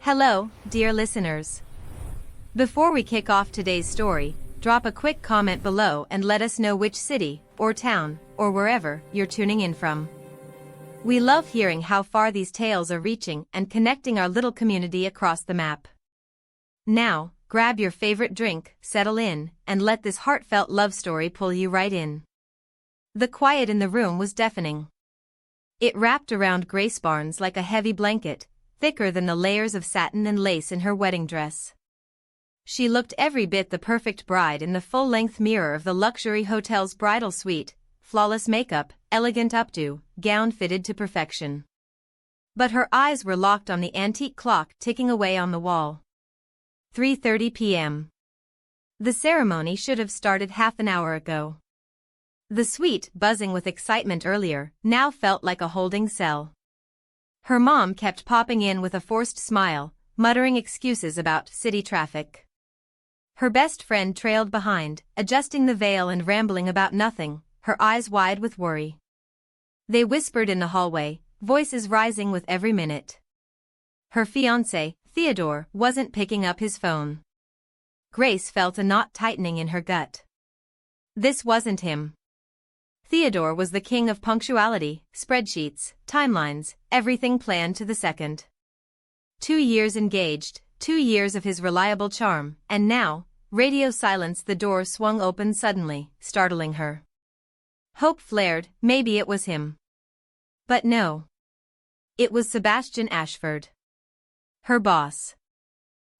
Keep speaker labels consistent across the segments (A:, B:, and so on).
A: Hello, dear listeners. Before we kick off today's story, drop a quick comment below and let us know which city, or town, or wherever you're tuning in from. We love hearing how far these tales are reaching and connecting our little community across the map. Now, grab your favorite drink, settle in, and let this heartfelt love story pull you right in. The quiet in the room was deafening. It wrapped around Grace Barnes like a heavy blanket, thicker than the layers of satin and lace in her wedding dress. She looked every bit the perfect bride in the full-length mirror of the luxury hotel's bridal suite, flawless makeup, elegant updo, gown fitted to perfection. But her eyes were locked on the antique clock ticking away on the wall. 3:30 p.m. The ceremony should have started half an hour ago. The suite, buzzing with excitement earlier, now felt like a holding cell. Her mom kept popping in with a forced smile, muttering excuses about city traffic. Her best friend trailed behind, adjusting the veil and rambling about nothing, her eyes wide with worry. They whispered in the hallway, voices rising with every minute. Her fiancé, Theodore, wasn't picking up his phone. Grace felt a knot tightening in her gut. This wasn't him. Theodore was the king of punctuality, spreadsheets, timelines, everything planned to the second. 2 years engaged, 2 years of his reliable charm, and now, radio silence. The door swung open suddenly, startling her. Hope flared, maybe it was him. But no. It was Sebastian Ashford. Her boss.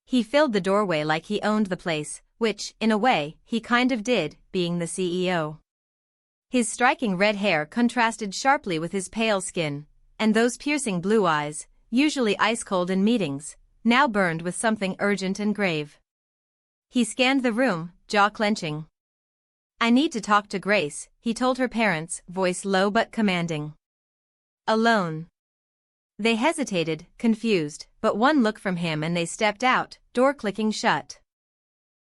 A: He filled the doorway like he owned the place, which, in a way, he kind of did, being the CEO. His striking red hair contrasted sharply with his pale skin, and those piercing blue eyes, usually ice-cold in meetings, now burned with something urgent and grave. He scanned the room, jaw clenching. "I need to talk to Grace," he told her parents, voice low but commanding. "Alone." They hesitated, confused, but one look from him and they stepped out, door clicking shut.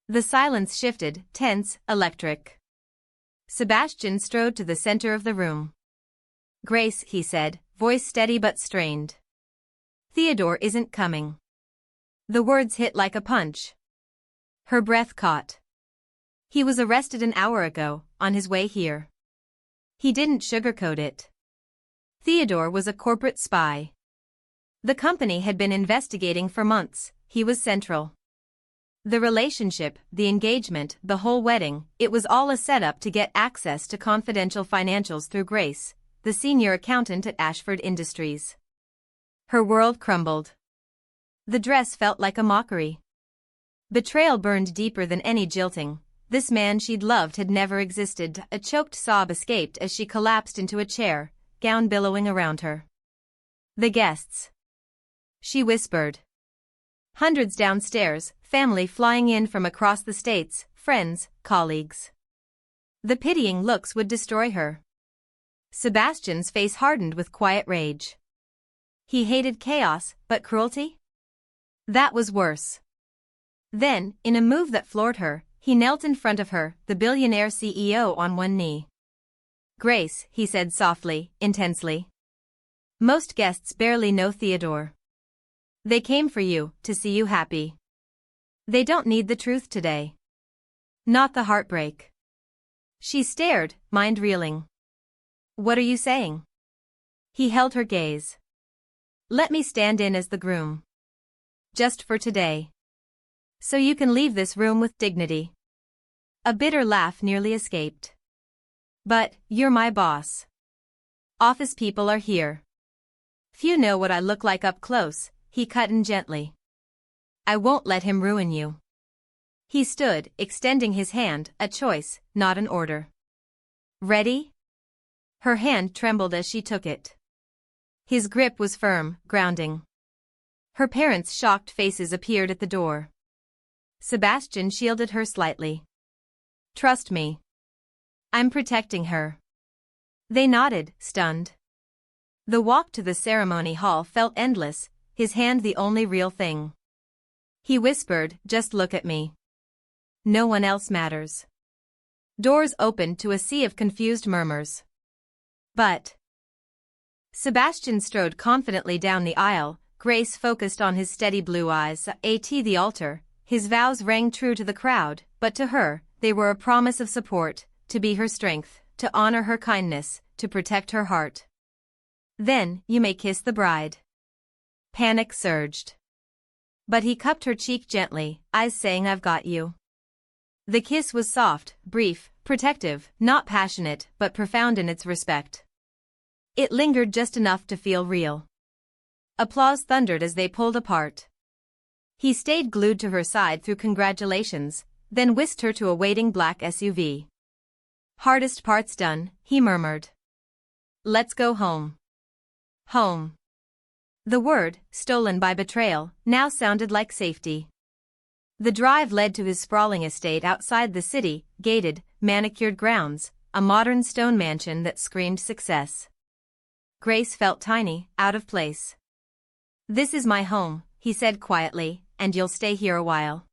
A: The silence shifted, tense, electric. Sebastian strode to the center of the room. "Grace," he said, voice steady but strained. "Theodore isn't coming." The words hit like a punch. Her breath caught. He was arrested an hour ago, on his way here. He didn't sugarcoat it. Theodore was a corporate spy. The company had been investigating for months, he was central. The relationship, the engagement, the whole wedding, it was all a setup to get access to confidential financials through Grace, the senior accountant at Ashford Industries. Her world crumbled. The dress felt like a mockery. Betrayal burned deeper than any jilting. This man she'd loved had never existed. A choked sob escaped as she collapsed into a chair, gown billowing around her. "The guests," she whispered. "Hundreds downstairs, family flying in from across the states, friends, colleagues." The pitying looks would destroy her. Sebastian's face hardened with quiet rage. He hated chaos, but cruelty? That was worse. Then, in a move that floored her, he knelt in front of her, the billionaire CEO on one knee. "Grace," he said softly, intensely. "Most guests barely know Theodore. They came for you, to see you happy. They don't need the truth today. Not the heartbreak." She stared, mind reeling. "What are you saying?" He held her gaze. "Let me stand in as the groom. Just for today. So you can leave this room with dignity." A bitter laugh nearly escaped. "But, you're my boss. Office people are here. Few know what I look like up close," he cut in gently. "I won't let him ruin you." He stood, extending his hand, a choice, not an order. "Ready?" Her hand trembled as she took it. His grip was firm, grounding. Her parents' shocked faces appeared at the door. Sebastian shielded her slightly. "Trust me. I'm protecting her." They nodded, stunned. The walk to the ceremony hall felt endless, his hand the only real thing. He whispered, "Just look at me. No one else matters." Doors opened to a sea of confused murmurs. "But..." Sebastian strode confidently down the aisle, Grace focused on his steady blue eyes. At the altar, his vows rang true to the crowd, but to her, they were a promise of support, to be her strength, to honor her kindness, to protect her heart. Then, you may kiss the bride. Panic surged. But he cupped her cheek gently, eyes saying, I've got you. The kiss was soft, brief, protective, not passionate, but profound in its respect. It lingered just enough to feel real. Applause thundered as they pulled apart. He stayed glued to her side through congratulations, then whisked her to a waiting black SUV. Hardest part's done, he murmured. Let's go home. Home. The word, stolen by betrayal, now sounded like safety. The drive led to his sprawling estate outside the city, gated, manicured grounds, a modern stone mansion that screamed success. Grace felt tiny, out of place. This is my home, he said quietly, and you'll stay here a while.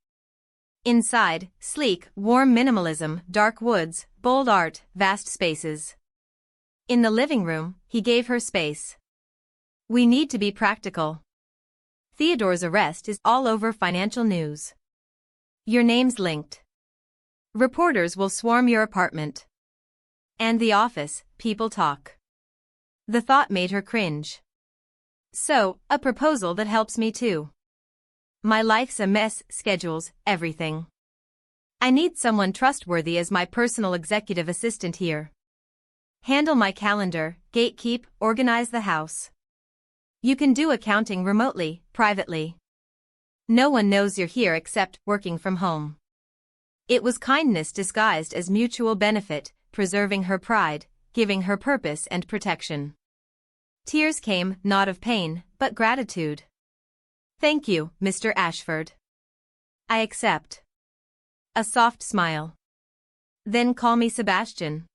A: Inside, sleek, warm minimalism, dark woods, bold art, vast spaces. In the living room, he gave her space. We need to be practical. Theodore's arrest is all over financial news. Your name's linked. Reporters will swarm your apartment. And the office, people talk. The thought made her cringe. So, a proposal that helps me too. My life's a mess, schedules, everything. I need someone trustworthy as my personal executive assistant here. Handle my calendar, gatekeep, organize the house. You can do accounting remotely, privately. No one knows you're here except working from home. It was kindness disguised as mutual benefit, preserving her pride, giving her purpose and protection. Tears came, not of pain, but gratitude. Thank you, Mr. Ashford. I accept. A soft smile. Then call me Sebastian.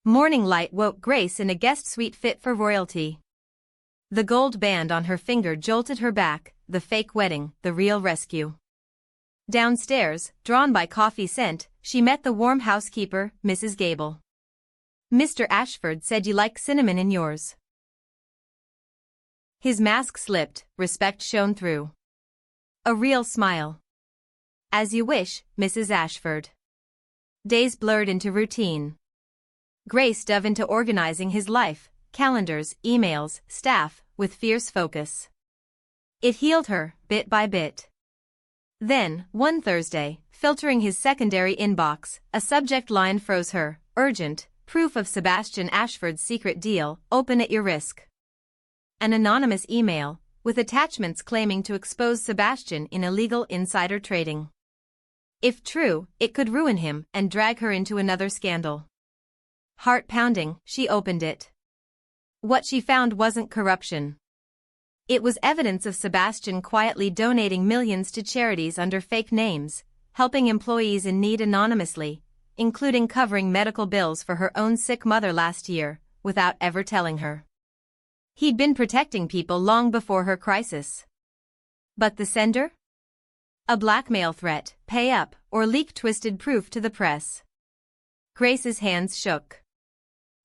A: Morning light woke Grace in a guest suite fit for royalty. The gold band on her finger jolted her back, the fake wedding, the real rescue. Downstairs, drawn by coffee scent, she met the warm housekeeper, Mrs. Gable. Mr. Ashford said you like cinnamon in yours. His mask slipped, respect shone through. A real smile. As you wish, Mrs. Ashford. Days blurred into routine. Grace dove into organizing his life, calendars, emails, staff, with fierce focus. It healed her, bit by bit. Then, one Thursday, filtering his secondary inbox, a subject line froze her, urgent, proof of Sebastian Ashford's secret deal, open at your risk. An anonymous email, with attachments claiming to expose Sebastian in illegal insider trading. If true, it could ruin him and drag her into another scandal. Heart pounding, she opened it. What she found wasn't corruption. It was evidence of Sebastian quietly donating millions to charities under fake names, helping employees in need anonymously, including covering medical bills for her own sick mother last year, without ever telling her. He'd been protecting people long before her crisis. But the sender? A blackmail threat, pay up, or leak twisted proof to the press. Grace's hands shook.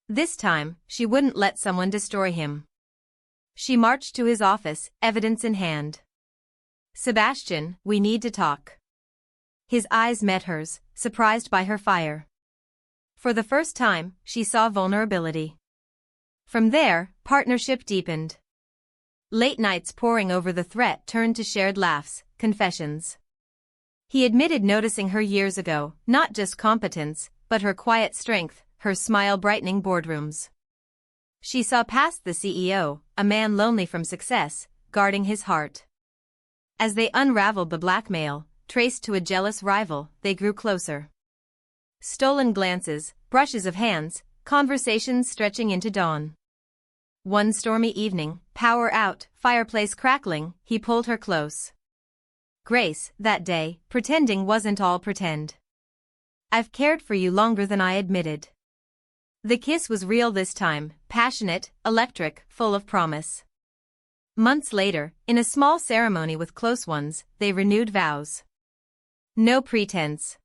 A: This time, she wouldn't let someone destroy him. She marched to his office, evidence in hand. Sebastian, we need to talk. His eyes met hers, surprised by her fire. For the first time, she saw vulnerability. From there, partnership deepened. Late nights poring over the threat turned to shared laughs, confessions. He admitted noticing her years ago, not just competence, but her quiet strength, her smile brightening boardrooms. She saw past the CEO, a man lonely from success, guarding his heart. As they unraveled the blackmail, traced to a jealous rival, they grew closer. Stolen glances, brushes of hands, conversations stretching into dawn. One stormy evening, power out, fireplace crackling, he pulled her close. Grace, that day, pretending wasn't all pretend. I've cared for you longer than I admitted. The kiss was real this time, passionate, electric, full of promise. Months later, in a small ceremony with close ones, they renewed vows. No pretense.